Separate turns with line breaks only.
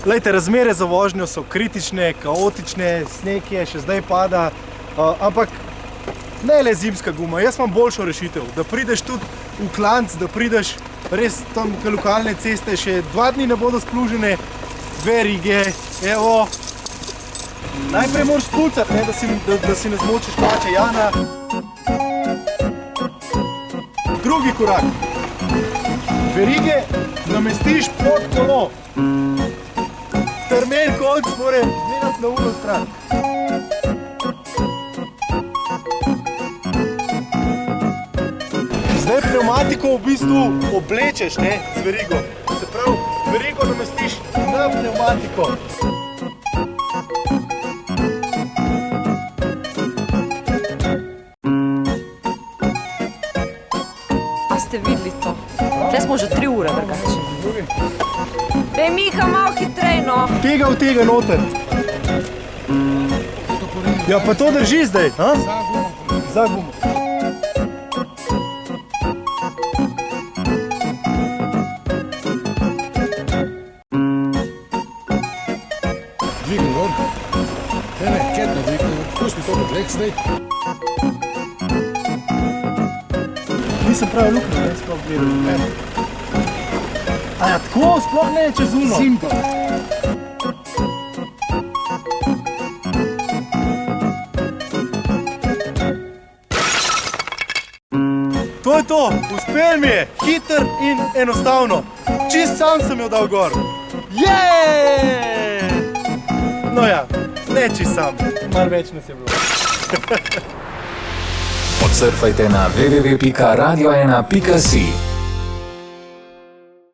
Glejte, razmere za vožnjo so kritične, kaotične, sneg je, še zdaj pada, ampak ne le zimska guma, jaz imam boljšo rešitev, da prideš tudi v klanc, da prideš res tam k lokalne ceste, še 2 dni ne bodo splužene, verige, evo. Najprej moraš spucati, ne, da si ne zmočiš hlače Jana. Drugi korak. Verige namestiš pod kolo. Termen konc mora gledati na uno stran. Zdaj pneumatiko v bistvu oblečeš, ne, z verigo. Se pravi, verigo namestiš na pneumatiko.
A ste videli to? Tle smo že 3 ure drugače. Dej, Miha, malo hitrej, no.
Tega v tega noter. Ja, pa to drži zdaj, ha? Za gumo.
Dvigni gor. Ne, ketno dvigni. Pusti to podlek zdaj.
Nisem prav luknjo, ne, sploh gledal. A ja, tako, sploh ne, čez uno.
Simpa.
To je to, uspel mi je, hiter in enostavno. Čist sam sem jo dal gor. Jeee! No ja, ne čist sam, malo več nas je bilo.
Odsurfajte na www.radio1.si.